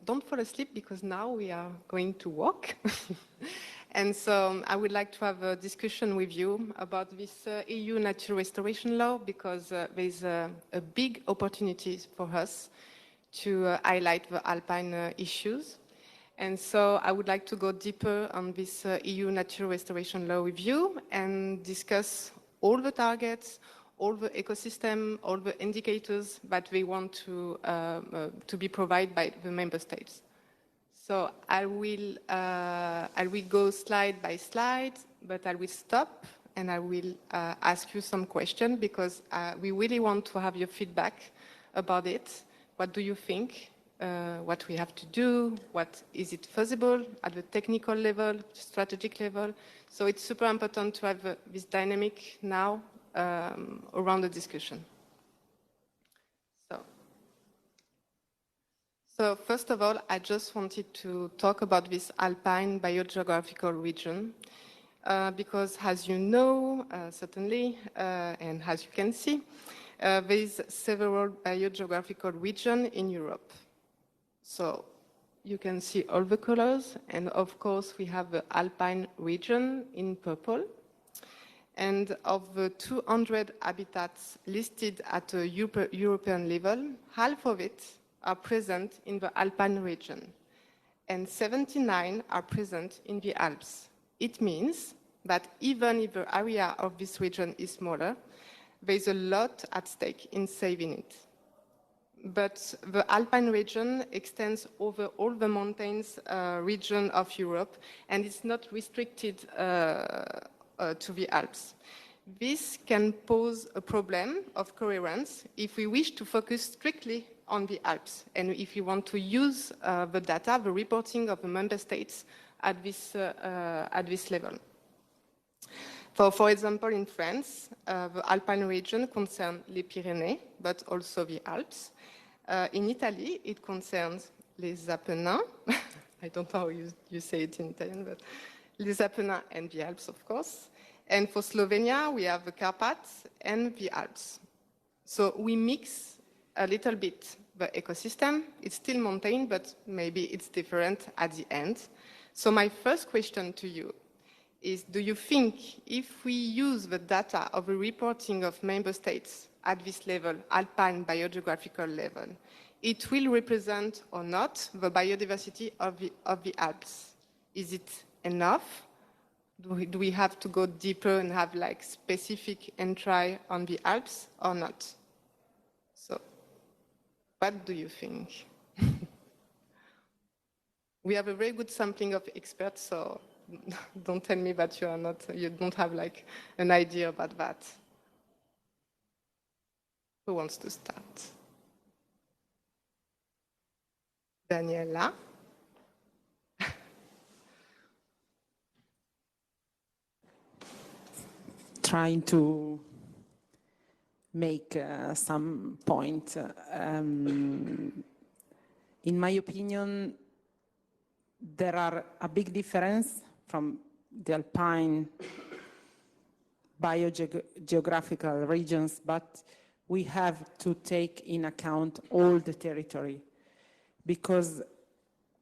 Don't fall asleep because now we are going to walk. And so I would like to have a discussion with you about this EU natural restoration law because there's a big opportunity for us to highlight the alpine issues. And so I would like to go deeper on this EU natural restoration law with you and discuss all the targets, all the ecosystem, all the indicators that we want to be provided by the member states. So I will go slide by slide, but I will stop and I will ask you some questions because we really want to have your feedback about it. What do you think? What we have to do? What is it feasible at the technical level, strategic level? So it's super important to have this dynamic now around the discussion. So first of all, I just wanted to talk about this alpine biogeographical region because as you know, certainly, and as you can see, there is several biogeographical regions in Europe. So you can see all the colors, and of course we have the alpine region in purple. And of the 200 habitats listed at a European level, half of it are present in the alpine region, and 79 are present in the Alps. It means that even if the area of this region is smaller, there is a lot at stake in saving it. But the alpine region extends over all the mountains region of Europe, and it's not restricted to the Alps. This can pose a problem of coherence if we wish to focus strictly on the Alps, and if you want to use the data, the reporting of the member states at this level. For example, in France, the Alpine region concerns les Pyrénées, but also the Alps. In Italy, it concerns les Apennins. I don't know how you say it in Italian, but les Apennins and the Alps, of course. And for Slovenia, we have the Carpaths and the Alps. So we mix a little bit the ecosystem. It's still mountain, but maybe it's different at the end. So my first question to you is, do you think if we use the data of the reporting of member states at this level, alpine biogeographical level, it will represent or not the biodiversity of the Alps? Is it enough? Do we have to go deeper and have like specific entry on the Alps or not? So, what do you think? We have a very good sampling of experts, so don't tell me that you don't have like an idea about that. Who wants to start? Daniela? Trying to make some point. In my opinion, there are a big difference from the alpine biogeographical regions, but we have to take in account all the territory because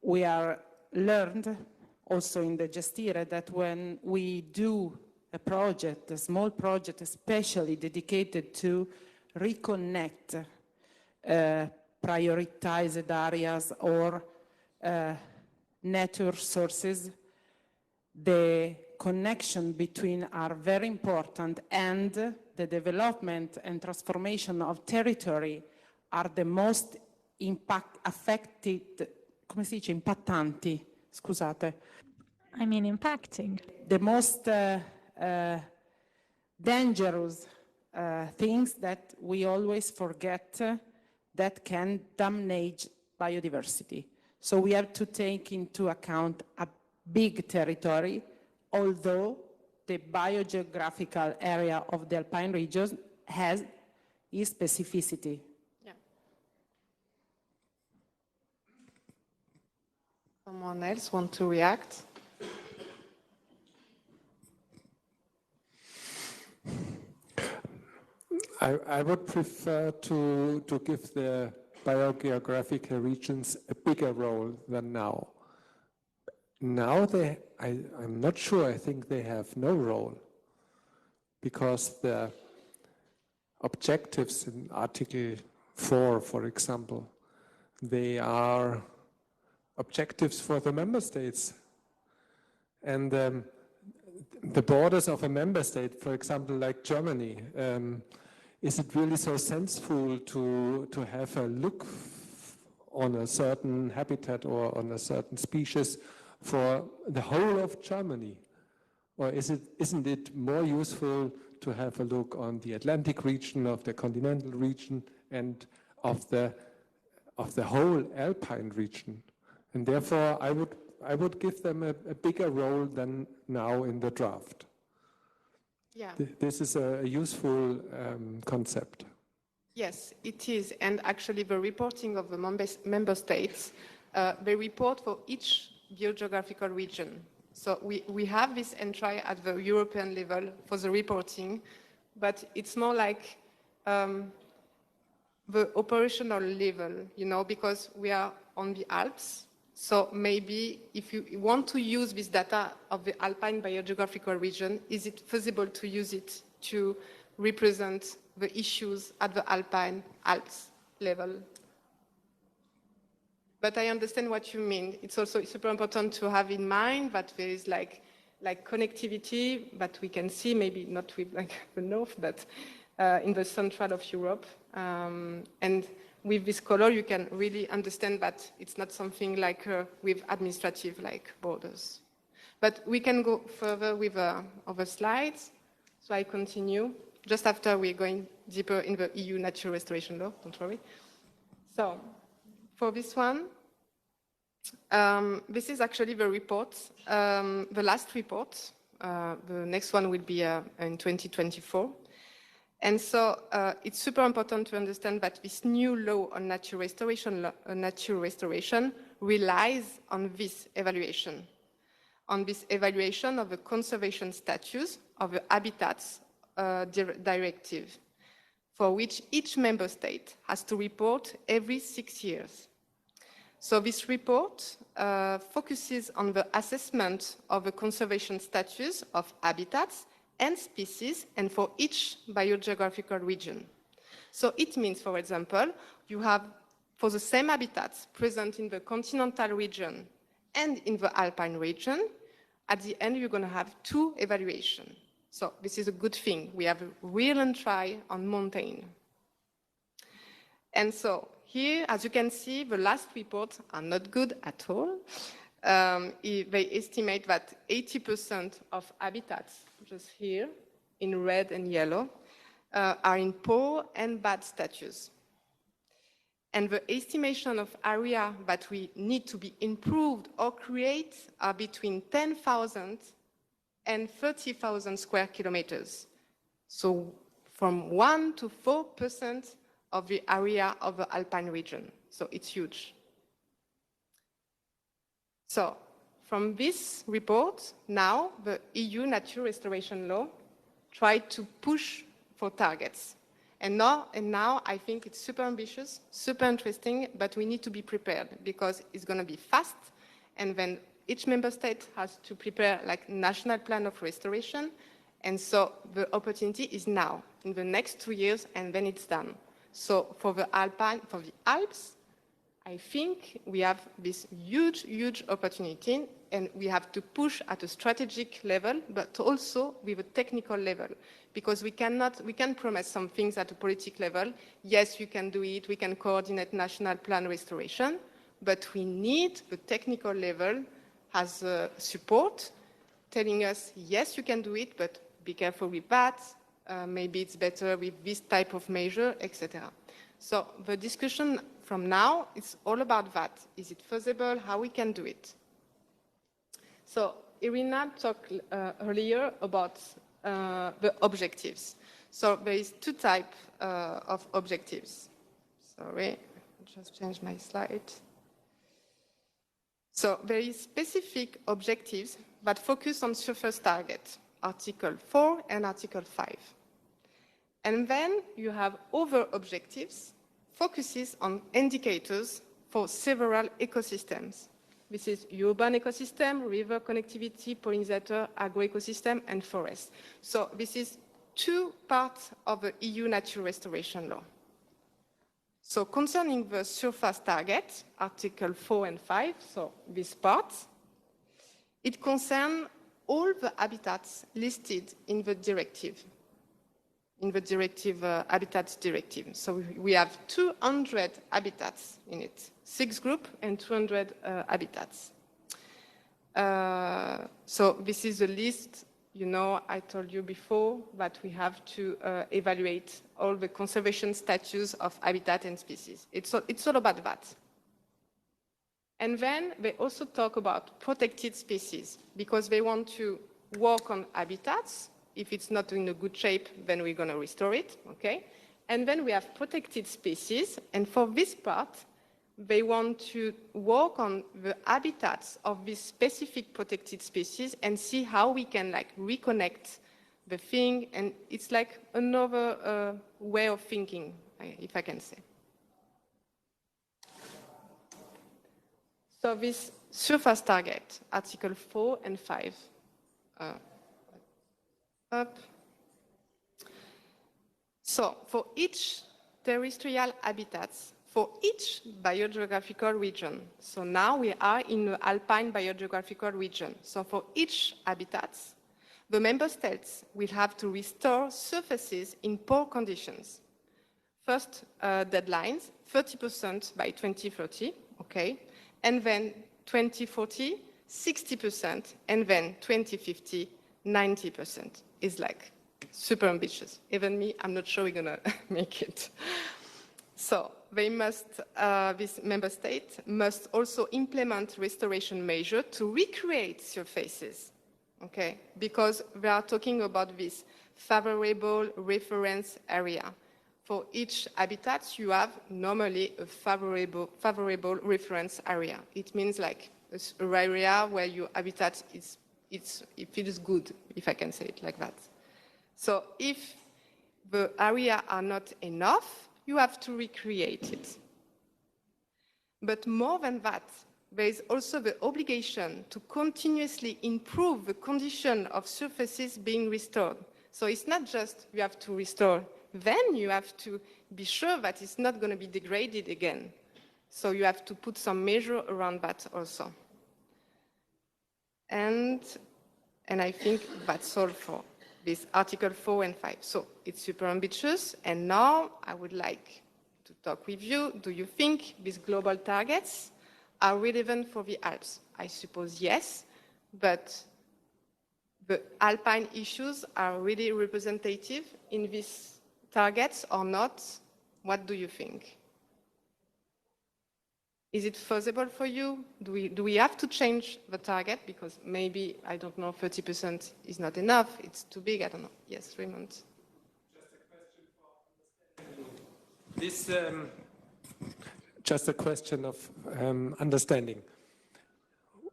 we are learned also in the Gestire that when we do a project, a small project, especially dedicated to reconnect prioritized areas or nature sources, the connection between are very important, and the development and transformation of territory are the most affected, come si dice, impattanti, scusate. I mean impacting. The most dangerous things that we always forget that can damage biodiversity. So we have to take into account a big territory, although the biogeographical area of the alpine region has its specificity. Yeah. Someone else want to react? I would prefer to give the biogeographical regions a bigger role than now. Now I'm not sure, I think they have no role, because the objectives in Article 4, for example, they are objectives for the member states. And the borders of a member state, for example, like Germany, is it really so sensible to have a look on a certain habitat or on a certain species for the whole of Germany? Or isn't it more useful to have a look on the Atlantic region, of the continental region, and of the whole Alpine region? And therefore, I would give them a bigger role than now in the draft. Yeah. This is a useful concept. Yes, it is. And actually, the reporting of the member states, they report for each biogeographical region. So we have this entry at the European level for the reporting, but it's more like the operational level, you know, because we are on the Alps. So maybe if you want to use this data of the Alpine biogeographical region, is it feasible to use it to represent the issues at the Alps level? But I understand what you mean. It's also super important to have in mind that there is like connectivity that we can see, maybe not with like the north, but in the central of Europe. And with this color, you can really understand that it's not something like with administrative like borders. But we can go further with other slides. So I continue. Just after we're going deeper in the EU Natural Restoration Law, don't worry. So for this one, this is actually the report, the last report. The next one will be in 2024. And so it's super important to understand that this new law on natural restoration relies on this evaluation of the conservation status of the habitats directive, for which each member state has to report every 6 years. So this report focuses on the assessment of the conservation status of habitats and species, and for each biogeographical region. So it means, for example, you have, for the same habitats present in the continental region and in the alpine region, at the end you're going to have 2 evaluations. So this is a good thing. We have a real entry on mountain. And so here, as you can see, the last reports are not good at all. They estimate that 80% of habitats, just here, in red and yellow, are in poor and bad status. And the estimation of area that we need to be improved or create are between 10,000 and 30,000 square kilometers. So from 1 to 4% of the area of the alpine region. So it's huge. So from this report, now the EU Natural Restoration Law tried to push for targets. And now I think it's super ambitious, super interesting, but we need to be prepared because it's going to be fast. And then each member state has to prepare like national plan of restoration. And so the opportunity is now, in the next 2 years, and then it's done. So for the Alps, I think we have this huge, huge opportunity, and we have to push at a strategic level, but also with a technical level, because we can promise some things at a political level. Yes, you can do it, we can coordinate national plan restoration, but we need the technical level as support, telling us, yes, you can do it, but be careful with that, maybe it's better with this type of measure, etc. So the discussion from now, it's all about that. Is it feasible? How we can do it? So Irina talked earlier about the objectives. So there is 2 types of objectives. Sorry, I just changed my slide. So there is specific objectives that focus on surface target, Article 4 and Article 5. And then you have other objectives focuses on indicators for several ecosystems. This is urban ecosystem, river connectivity, pollinator, agroecosystem, and forest. So this is two parts of the EU Nature Restoration Law. So concerning the surface target, Article 4 and 5, so this part, it concerns all the habitats listed in the directive, Habitats Directive. So we have 200 habitats in it, 6 groups and 200 habitats. So this is a list. You know, I told you before that we have to evaluate all the conservation status of habitat and species. It's all about that. And then they also talk about protected species because they want to work on habitats. If it's not in a good shape, then we're going to restore it, okay? And then we have protected species, and for this part, they want to work on the habitats of this specific protected species and see how we can like reconnect the thing, and it's like another way of thinking, if I can say. So this surface target, Article 4 and 5, up. So for each terrestrial habitats, for each biogeographical region, so now we are in the alpine biogeographical region. So for each habitat, the member states will have to restore surfaces in poor conditions. First deadlines, 30% by 2030, okay, and then 2040, 60%, and then 2050, 90%. Is like super ambitious. Even me, I'm not sure we're gonna make it. So they must, this member state must also implement restoration measures to recreate surfaces, okay? Because we are talking about this favorable reference area. For each habitat, you have normally a favorable reference area. It means like an area where your habitat it feels good, if I can say it like that. So if the area are not enough, you have to recreate it. But more than that, there is also the obligation to continuously improve the condition of surfaces being restored. So it's not just you have to restore, then you have to be sure that it's not going to be degraded again. So you have to put some measure around that also. And I think that's all for this Article 4 and 5. So it's super ambitious. And now I would like to talk with you. Do you think these global targets are relevant for the Alps? I suppose yes, but the alpine issues are really representative in these targets or not? What do you think? Is it feasible for you? Do we have to change the target? Because maybe, I don't know, 30% is not enough. It's too big. I don't know. Yes, Raymond. Just a question for understanding. Just a question of understanding.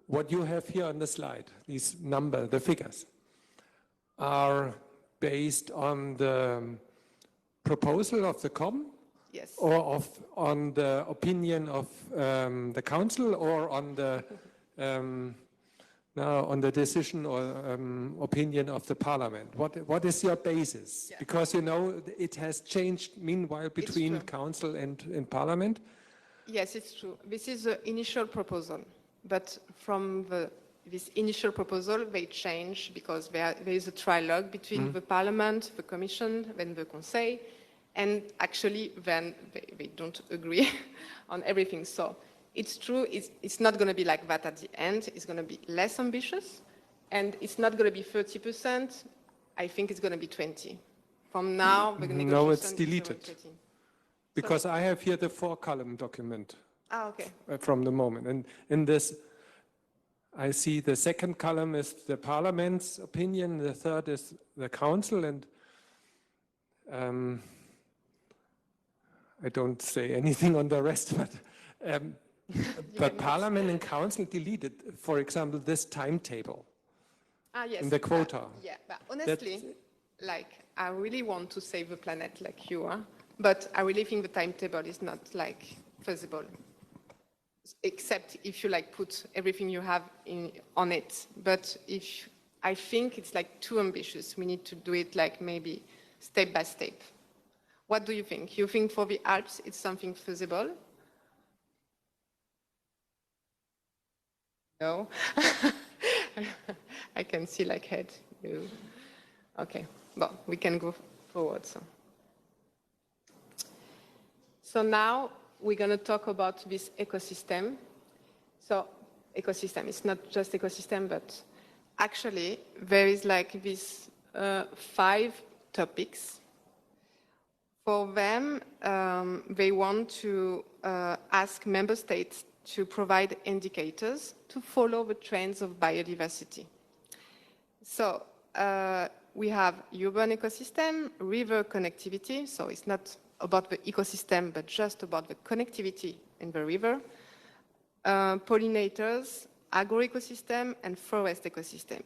What you have here on the slide, these the figures, are based on the proposal of the COM? Yes. Or on the opinion of the council, or on the decision or opinion of the parliament? What is your basis? Yeah. Because you know it has changed meanwhile between council and parliament. Yes, it's true. This is the initial proposal, but from this initial proposal they change because there is a trilogue between the parliament, the commission, then the conseil. And actually, then they don't agree on everything. So it's true, it's not going to be like that at the end. It's going to be less ambitious. And it's not going to be 30%. I think it's going to be 20%. From now, the negotiation no, it's deleted. is 30. Because I have here the 4-column document. Ah, okay. From the moment. And in this, I see the second column is the parliament's opinion. The third is the council. And I don't say anything on the rest, but Parliament and Council deleted, for example, this timetable yes, in the quota. Yeah, but honestly, like I really want to save the planet like you are, But I really think the timetable is not like feasible, except if you like put everything you have on it. But if I think it's like too ambitious, we need to do it like maybe step by step. What do you think? You think for the Alps it's something feasible? No? I can see like head. Okay, well, we can go forward. So now we're going to talk about this ecosystem. So ecosystem, it's not just ecosystem, but actually there is like these 5 topics. For them, they want to ask member states to provide indicators to follow the trends of biodiversity. So we have urban ecosystem, river connectivity, so it's not about the ecosystem, but just about the connectivity in the river, pollinators, agroecosystem, and forest ecosystem.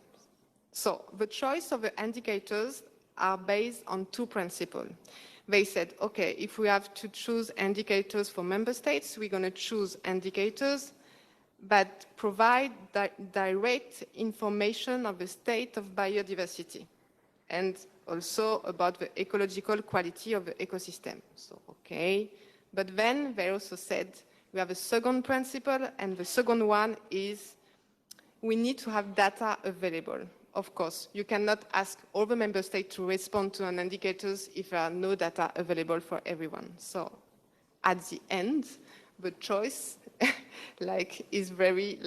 So the choice of the indicators are based on 2 principles. They said, okay, if we have to choose indicators for member states, we're going to choose indicators that provide direct information of the state of biodiversity and also about the ecological quality of the ecosystem. So, okay. But then they also said we have a second principle, and the second one is we need to have data available. Of course, you cannot ask all the member states to respond to an indicators if there are no data available for everyone. So at the end, the choice is very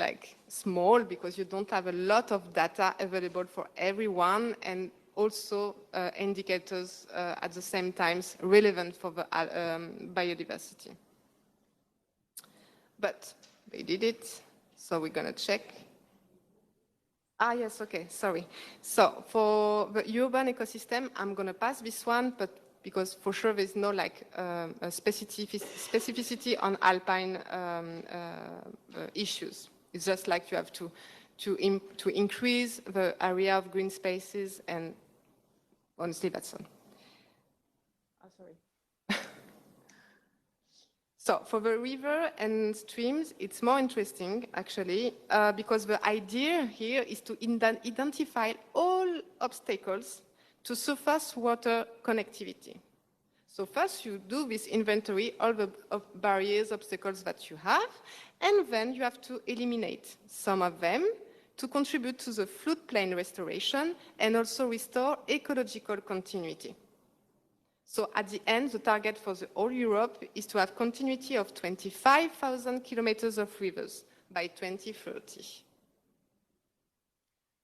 small because you don't have a lot of data available for everyone, and also indicators at the same time relevant for the biodiversity. But they did it, so we're going to check. Ah, yes, okay, sorry. So for the urban ecosystem, I'm going to pass this one, but because for sure there's no a specificity on alpine issues. It's just like you have to increase the area of green spaces, and honestly, that's all. Oh, sorry. So for the river and streams, it's more interesting, actually, because the idea here is to identify all obstacles to surface water connectivity. So first you do this inventory, all the barriers, obstacles that you have, and then you have to eliminate some of them to contribute to the floodplain restoration and also restore ecological continuity. So at the end, the target for the whole Europe is to have continuity of 25,000 kilometers of rivers by 2030.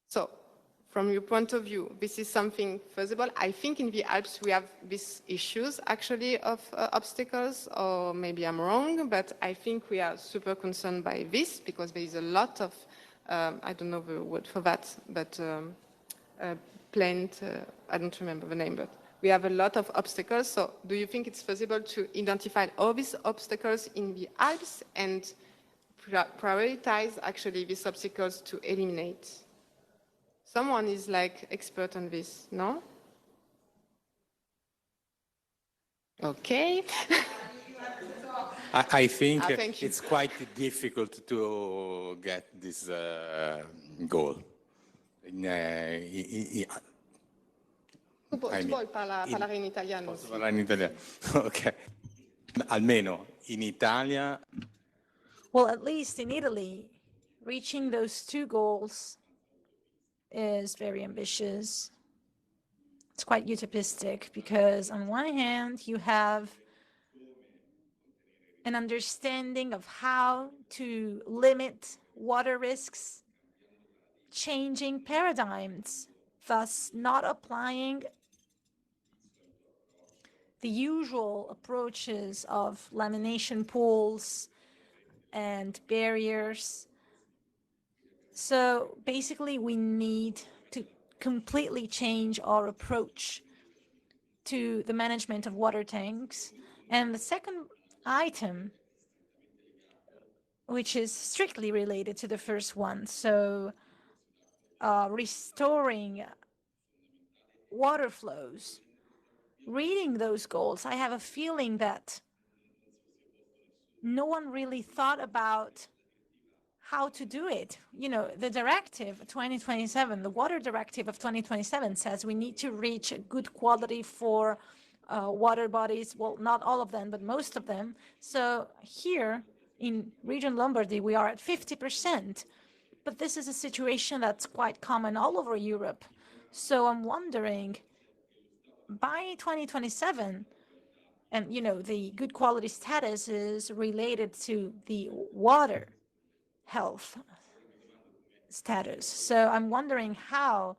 So from your point of view, this is something feasible. I think in the Alps we have these issues actually of obstacles, or maybe I'm wrong, but I think we are super concerned by this because there is a lot of, I don't know the word for that, but plant, I don't remember the name, but we have a lot of obstacles. So do you think it's feasible to identify all these obstacles in the Alps and prioritize actually these obstacles to eliminate? Someone is expert on this, no? Okay. I think it's quite difficult to get this goal. Tu vuoi parlare in italiano? Posso parlare in italiano? Ok. Almeno in Italia. Well, at least in Italy, reaching those 2 goals is very ambitious. It's quite utopistic because on one hand, you have an understanding of how to limit water risks, changing paradigms, thus not applying the usual approaches of lamination pools and barriers. So basically, we need to completely change our approach to the management of water tanks. And the second item, which is strictly related to the first one, so restoring water flows, reading those goals, I have a feeling that no one really thought about how to do it. You know, the directive 2027, the water directive of 2027 says we need to reach a good quality for water bodies. Well, not all of them, but most of them. So here in Region Lombardy, we are at 50%. But this is a situation that's quite common all over Europe. So I'm wondering, by 2027, and you know, the good quality status is related to the water health status. So I'm wondering, how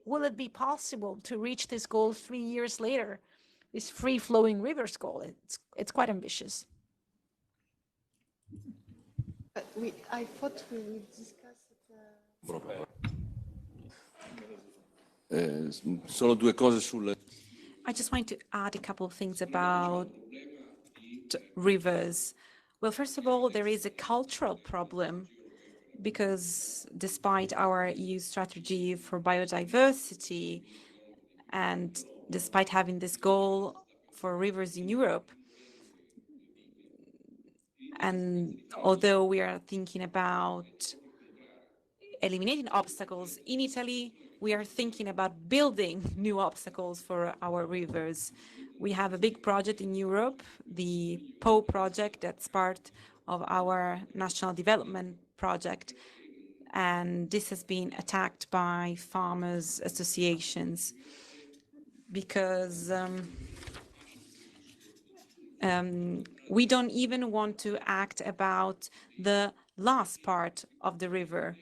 will it be possible to reach this goal 3 years later, this free-flowing rivers goal? It's quite ambitious. I thought we would discuss it. Solo due cose sul... I just want to add a couple of things about rivers. Well, first of all, there is a cultural problem because despite our EU strategy for biodiversity and despite having this goal for rivers in Europe, and although we are thinking about eliminating obstacles in Italy, we are thinking about building new obstacles for our rivers. We have a big project in Europe, the Po project, that's part of our national development project. And this has been attacked by farmers' associations because we don't even want to act about the last part of the river.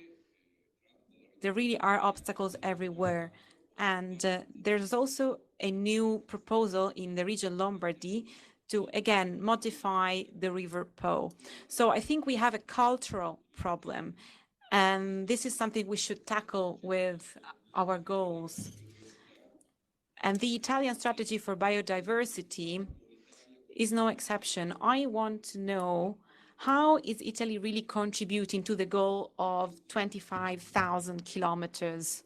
There really are obstacles everywhere. And there's also a new proposal in the region Lombardy to, again, modify the River Po. So I think we have a cultural problem. And this is something we should tackle with our goals. And the Italian strategy for biodiversity is no exception. I want to know, how is Italy really contributing to the goal of 25,000 kilometers?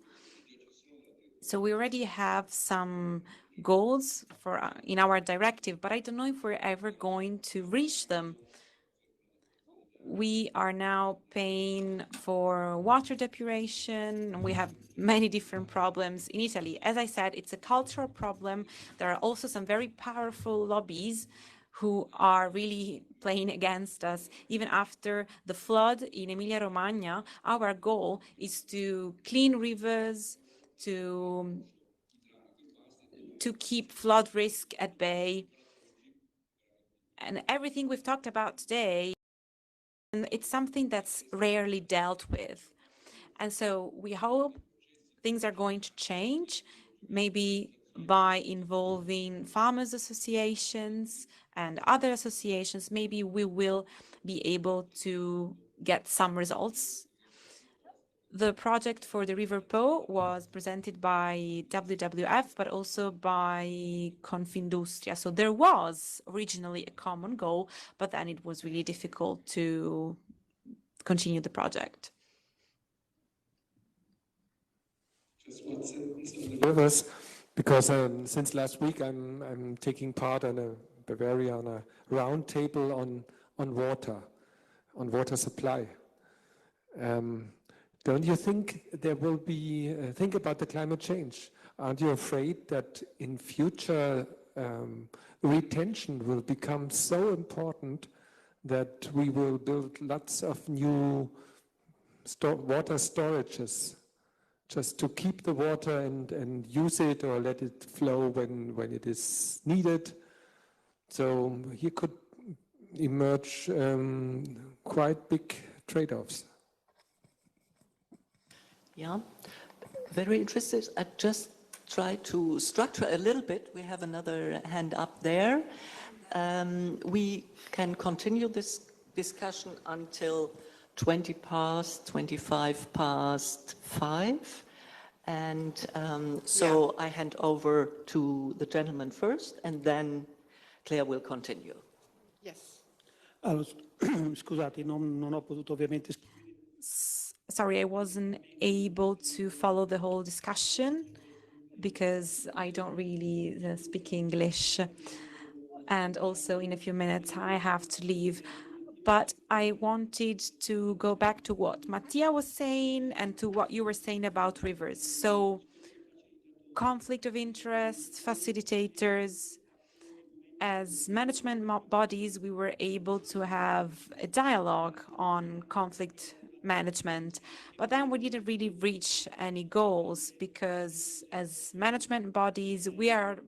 So we already have some goals for in our directive, but I don't know if we're ever going to reach them. We are now paying for water depuration. We have many different problems in Italy. As I said, it's a cultural problem. There are also some very powerful lobbies who are really playing against us. Even after the flood in Emilia-Romagna, our goal is to clean rivers, to keep flood risk at bay. And everything we've talked about today, and it's something that's rarely dealt with. And so we hope things are going to change, maybe by involving farmers' associations and other associations. Maybe we will be able to get some results. The project for the River Po was presented by WWF, but also by Confindustria. So there was originally a common goal, but then it was really difficult to continue the project. Just one sentence on the rivers, because since last week I'm taking part in Bavaria on a round table on water supply. Don't you think there will be, think about the climate change? Aren't you afraid that in future retention will become so important that we will build lots of new water storages just to keep the water and use it or let it flow when it is needed? So here could emerge quite big trade-offs. Yeah, very interested. I just try to structure a little bit. We have another hand up there. We can continue this discussion until 20 past, 25 past 5. And so I hand over to the gentleman first, and then Claire will continue. Yes. Allora, scusate, non ho potuto ovviamente... Sorry, I wasn't able to follow the whole discussion because I don't really speak English. And also in a few minutes, I have to leave. But I wanted to go back to what Mattia was saying and to what you were saying about rivers. So conflict of interest, facilitators, as management bodies, we were able to have a dialogue on conflict management, but then we didn't really reach any goals because as management bodies, we are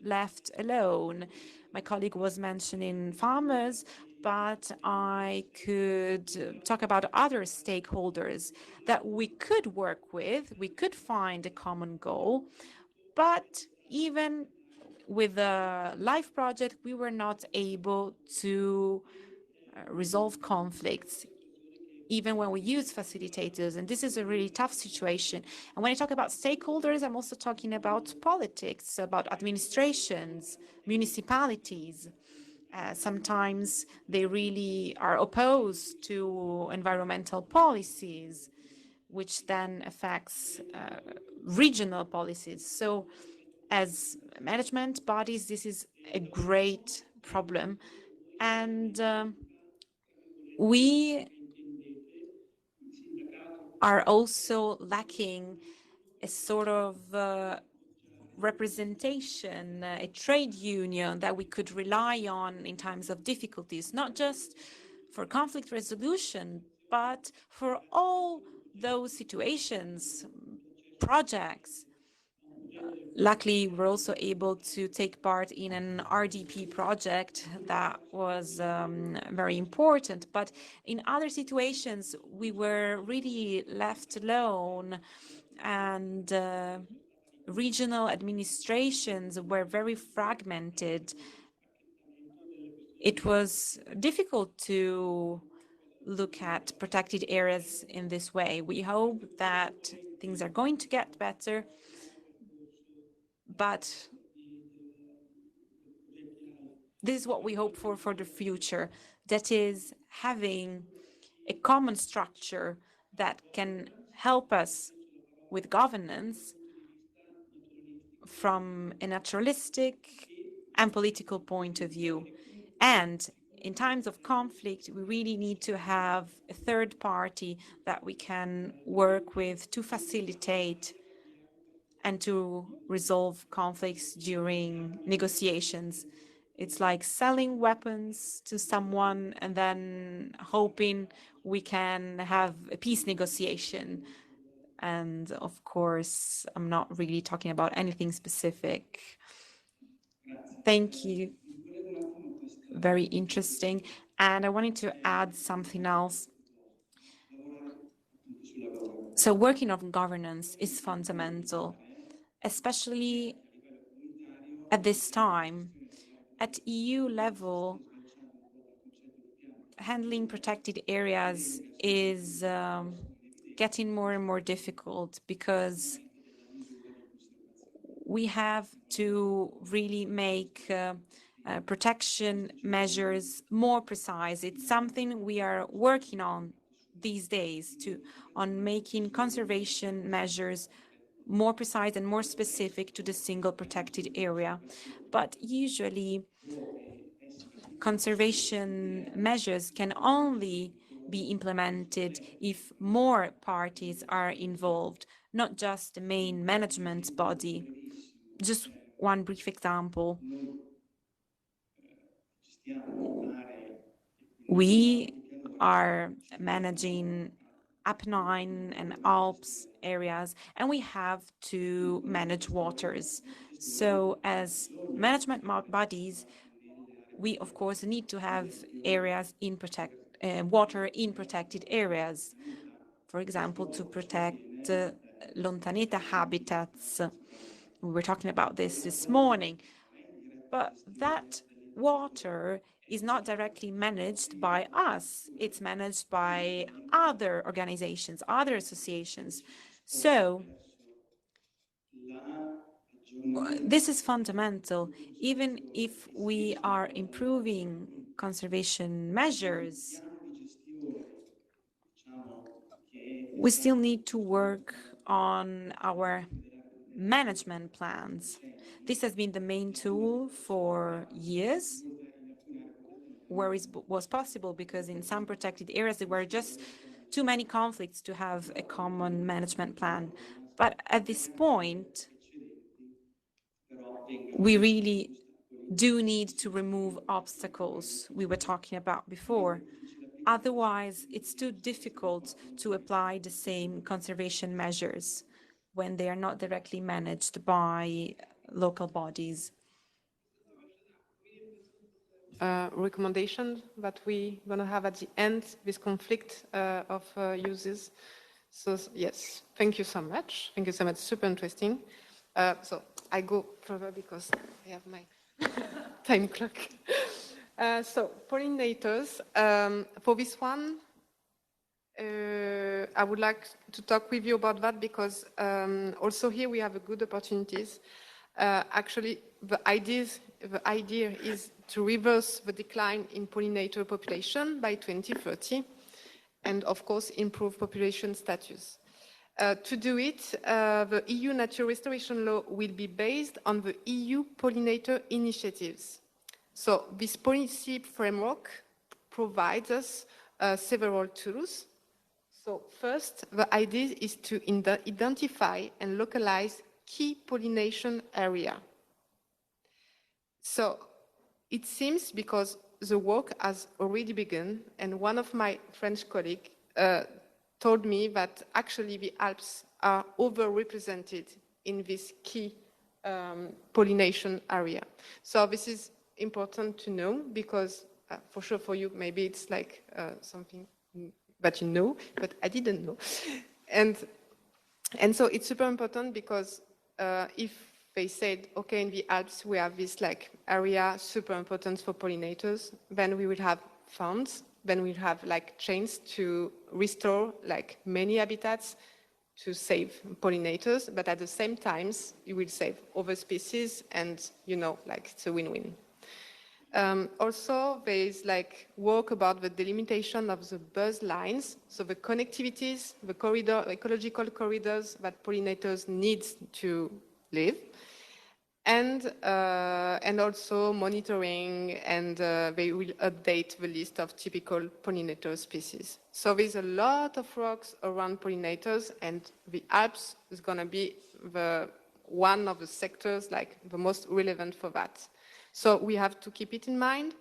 left alone. My colleague was mentioning farmers, but I could talk about other stakeholders that we could work with, we could find a common goal, but even with the LIFE project, we were not able to resolve conflicts, even when we use facilitators. And this is a really tough situation. And when I talk about stakeholders, I'm also talking about politics, about administrations, municipalities. Sometimes they really are opposed to environmental policies, which then affects regional policies. So as management bodies, this is a great problem. And we are also lacking a sort of representation, a trade union that we could rely on in times of difficulties, not just for conflict resolution, but for all those situations, projects. Luckily, we're also able to take part in an RDP project that was very important. But in other situations, we were really left alone, and regional administrations were very fragmented. It was difficult to look at protected areas in this way. We hope that things are going to get better, but this is what we hope for the future, that is having a common structure that can help us with governance from a naturalistic and political point of view. And in times of conflict, we really need to have a third party that we can work with to facilitate and to resolve conflicts during negotiations. It's like selling weapons to someone and then hoping we can have a peace negotiation. And of course, I'm not really talking about anything specific. Thank you. Very interesting. And I wanted to add something else. So working on governance is fundamental, especially at this time. At EU level, handling protected areas is getting more and more difficult because we have to really make protection measures more precise. It's something we are working on these days on making conservation measures more precise and more specific to the single protected area. But usually conservation measures can only be implemented if more parties are involved, not just the main management body. Just one brief example. We are managing Apennine and Alps areas, and we have to manage waters. So as management bodies, we of course need to have areas in water in protected areas. For example, to protect Lontaneta habitats. We were talking about this morning. But that water is not directly managed by us. It's managed by other organizations, other associations. So this is fundamental. Even if we are improving conservation measures, we still need to work on our management plans. This has been the main tool for years, where it was possible, because in some protected areas there were just too many conflicts to have a common management plan. But at this point, we really do need to remove obstacles we were talking about before. Otherwise, it's too difficult to apply the same conservation measures when they are not directly managed by local bodies. Recommendation that we're going to have at the end, this conflict of uses. So yes, thank you so much. Thank you so much, super interesting. So I go further because I have my time clock. So pollinators, for this one, I would like to talk with you about that because also here we have a good opportunities. Actually, the idea is to reverse the decline in pollinator population by 2030 and of course improve population status. To do it, the EU Nature Restoration Law will be based on the EU pollinator initiatives. So this policy framework provides us several tools. So first, the idea is to identify and localize key pollination area. So it seems because the work has already begun, and one of my French colleagues told me that actually the Alps are overrepresented in this key pollination area. So this is important to know because for sure for you, maybe it's like something that you know, but I didn't know. And so it's super important because if they said, okay, in the Alps, we have this like area super important for pollinators, then we will have funds, then we'll have like chains to restore like many habitats to save pollinators, but at the same time, you will save other species and, you know, like it's a win-win. Also, there is like work about the delimitation of the buzz lines, so the connectivities, the corridor, ecological corridors that pollinators need to live, and also monitoring, and they will update the list of typical pollinator species. So there's a lot of works around pollinators, and the Alps is going to be one of the sectors like the most relevant for that. So we have to keep it in mind,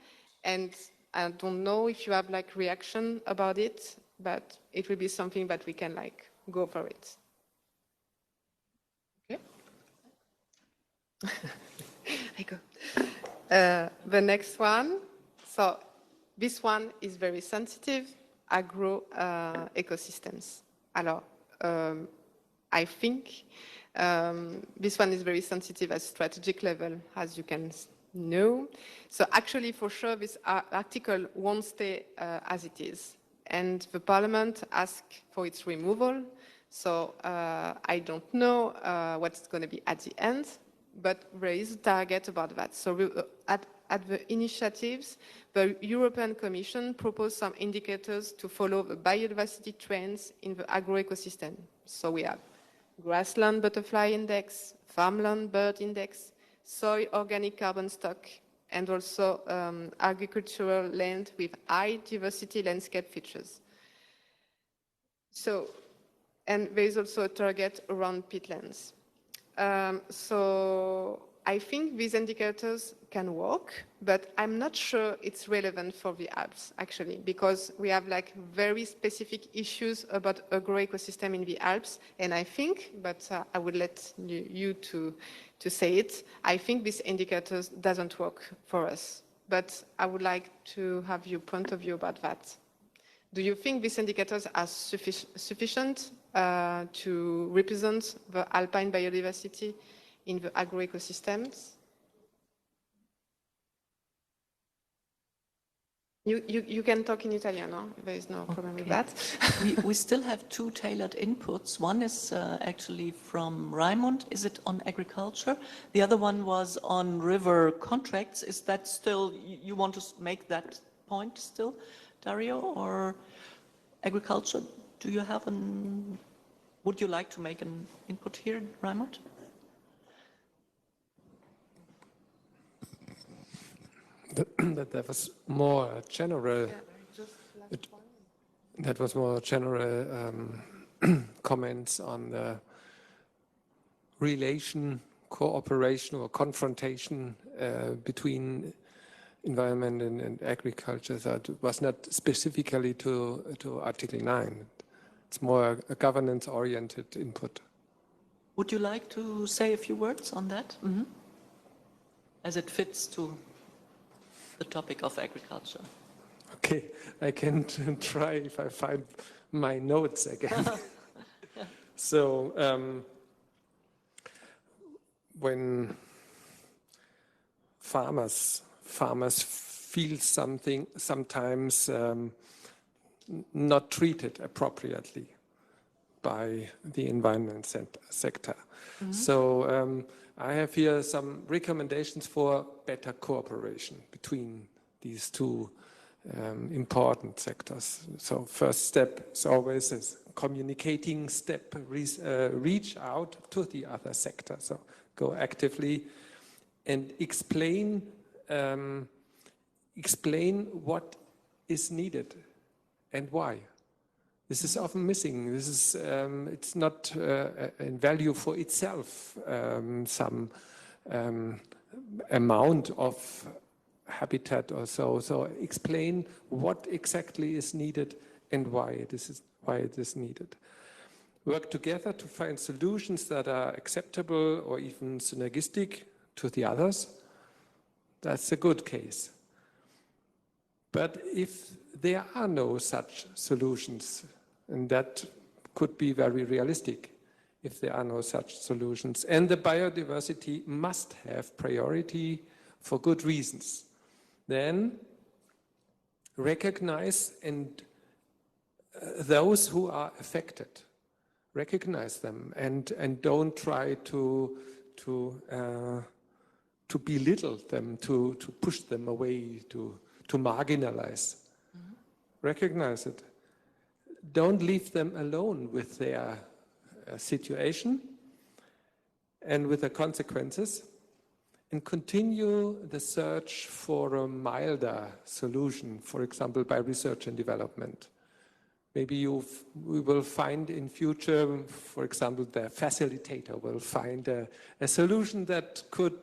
and I don't know if you have like reaction about it, but it will be something that we can like go for it. Okay. I go. The next one. So this one is very sensitive, agro ecosystems. Alors, I think this one is very sensitive at strategic level, as you can know. So actually, for sure, this article won't stay as it is. And the Parliament asked for its removal. So I don't know what's going to be at the end, but there is a target about that. So at the initiatives, the European Commission proposed some indicators to follow the biodiversity trends in the agroecosystem. So we have grassland butterfly index, farmland bird index, soil organic carbon stock, and also agricultural land with high diversity landscape features. So, and there is also a target around peatlands. So I think these indicators can work, but I'm not sure it's relevant for the Alps, actually, because we have like very specific issues about agroecosystem in the Alps, and I think, but I would let you to say it, I think these indicators doesn't work for us, but I would like to have your point of view about that. Do you think these indicators are sufficient to represent the alpine biodiversity in the agroecosystems? You can talk in Italian, no? There is no problem with that. we still have two tailored inputs. One is actually from Raimund. Is it on agriculture? The other one was on river contracts. Is that still, you want to make that point still, Dario, or agriculture? Do you have would you like to make an input here, Raimund? that was more general. That was more general comments on the relation, cooperation, or confrontation between environment and agriculture. That was not specifically to Article 9. It's more a governance-oriented input. Would you like to say a few words on that? As it fits to the topic of agriculture. Okay, I can try if I find my notes again. So, when farmers feel something sometimes not treated appropriately by the environment sector. So I have here some recommendations for better cooperation between these two important sectors. So first step is always a communicating step, reach out to the other sector. So go actively and explain what is needed and why. This is often missing. This is it's not in value for itself. Some amount of habitat or so. So explain what exactly is needed and why it is needed. Work together to find solutions that are acceptable or even synergistic to the others. That's a good case. But if there are no such solutions, and that could be very realistic if there are no such solutions, and the biodiversity must have priority for good reasons, then recognize those who are affected, recognize them, and don't try to belittle them, to push them away, to marginalize. Recognize it. Don't leave them alone with their situation and with the consequences, and continue the search for a milder solution, for example, by research and development. Maybe we will find in future, for example, the facilitator will find a solution that could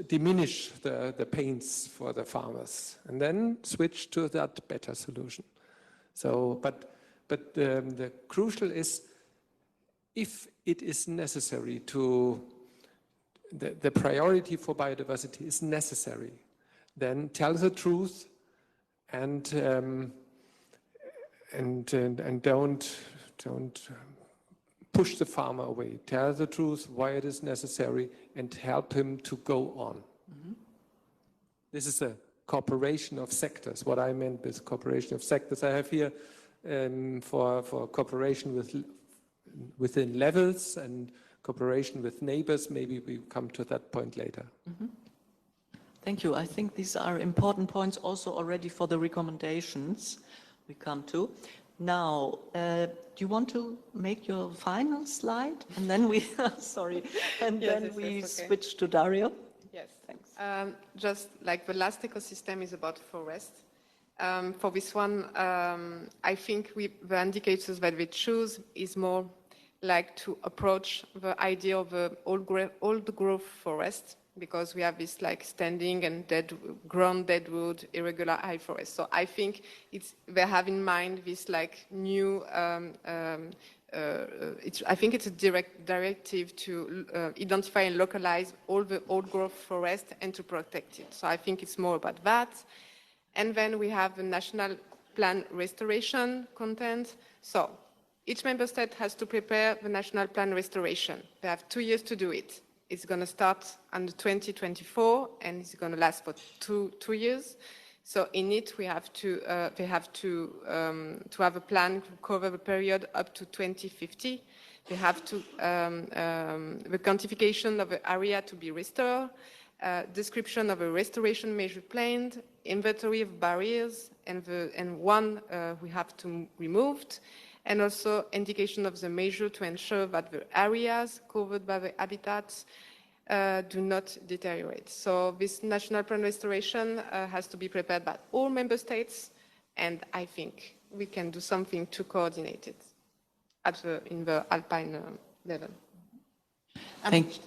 diminish the pains for the farmers, and then switch to that better solution. So, but the crucial is, if it is necessary the priority for biodiversity is necessary, then tell the truth and don't push the farmer away. Tell the truth why it is necessary and help him to go on. This is a cooperation of sectors. What I meant with cooperation of sectors, I have here for cooperation within levels and cooperation with neighbors. Maybe we come to that point later. Thank you. I think these are important points also already for the recommendations we come to. Now, do you want to make your final slide? And then we, sorry, and Yes, then yes, we yes, okay. switch to Dario? Yes. Thanks. Just like the last ecosystem is about forest. For this one, I think the indicators that we choose is more like to approach the idea of the old growth forest, because we have this like standing and ground deadwood, irregular high forest. So I think they have in mind this like new. I think it's a directive to identify and localize all the old growth forest and to protect it. So I think it's more about that. And then we have the national plan restoration content. So each member state has to prepare the national plan restoration. They have 2 years to do it. It's going to start under 2024 and it's going to last for two years. So in it, they have to have a plan to cover the period up to 2050. They have to the quantification of the area to be restored, description of a restoration measure plan, inventory of barriers, and one we have to removed, and also indication of the measure to ensure that the areas covered by the habitats do not deteriorate. So this national plan restoration has to be prepared by all member states, and I think we can do something to coordinate it in the alpine level. Thank